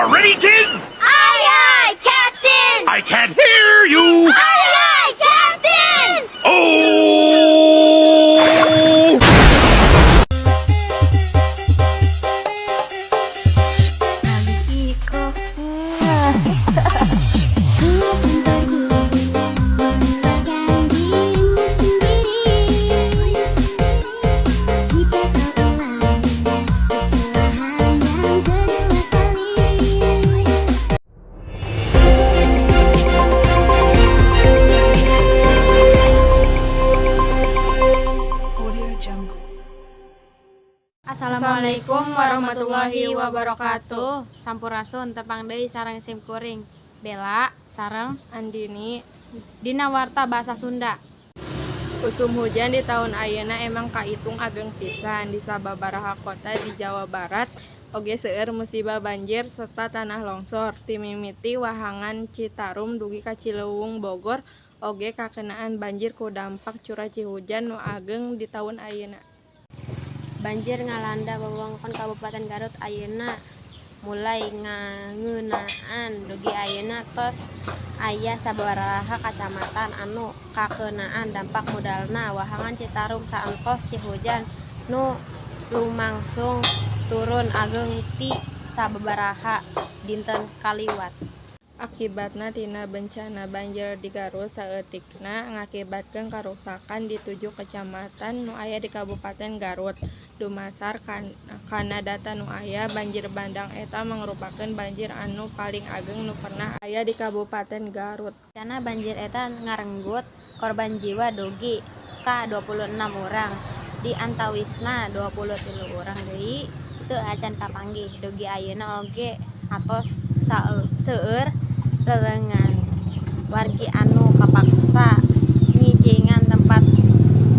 Ready, kids? Aye, aye, Captain! I can't hear you. Aye, aye, Captain! Oh! Assalamualaikum warahmatullahi wabarakatuh. Sampurasun tepang deui sareng simkuring Bella sareng Andini. dina warta bahasa Sunda. Usum hujan di tahun ayeuna emang kaitung ageng pisan di sababaraha kota di Jawa Barat oge seueur musibah banjir serta tanah longsor ti mimiti wahangan Citarum dugi ka Cileuung Bogor oge kakenaan banjir ku dampak curah cihujan nu ageng di tahun ayeuna. Banjir ngalanda wewengkon Kabupaten Garut ayeuna mulai ngeunaan dugi ayeuna tos aya sababaraha kacamatan anu kakeunaan dampak modalna wahangan Citarum saengkos cihujan nu lumangsung turun ageng ti sababaraha dinten kaliwat. Akibatna tina bencana banjir di Garut saeutikna ngakibatkeun karusakan di 7 kecamatan nu aya di Kabupaten Garut. Dumasar kana data nu aya, banjir bandang eta mangrupakeun banjir anu paling ageng nu pernah aya di Kabupaten Garut. Bencana banjir eta ngarenggut korban jiwa dugi ka 26 urang. Di antawisna 23 urang deui teu acan kapanggih. Dugi ayeuna oge atos seueur lelengan wargi anu kapaksa nyicingan tempat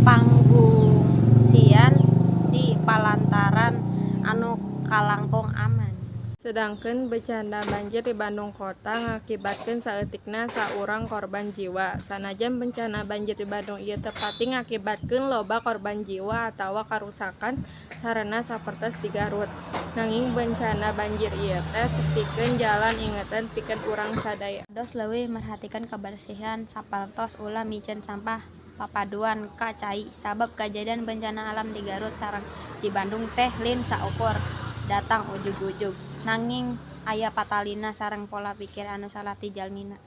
pangungsian di palantaran anu kalangkung aman. Sedangkeun bencana banjir di Bandung Kota ngakibatkeun saeutikna saurang korban jiwa. Sanajan bencana banjir di Bandung ieu teu pati ngakibatkeun loba korban jiwa atawa karusakan sarana sapertos di Garut. Nanging bencana banjir ieu teh tepikeun jalan ingetan pikeun urang sadaya. Dos leuwih merhatikan kebersihan sapertos ulah micen sampah papaduan ka cai sabab kejadian bencana alam di Garut sareng di Bandung teh lin saukur datang ujug-ujug. Nanging aya patalina sareng pola pikir anu salah ti jalmina.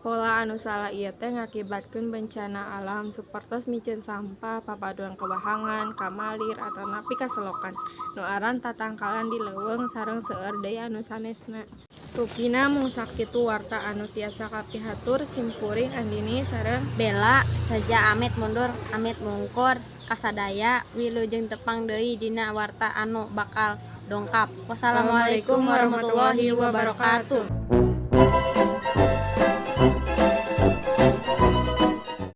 Pola anu salah ieu teh ngakibatkeun bencana alam sapertos micen sampah papaduan ka wahangan, ka malir atawa nepi ka selokan nu aran tatangkalan di leuweung sareng seueur deui anu sanesna. Rupina mung sakitu warta anu tiasa kapihatur simkuring Andini sareng Bella saja amit mundur amit mungkur kasadaya wilujeng tepang deui dina warta anu bakal dongkap. Wassalamualaikum warahmatullahi wabarakatuh.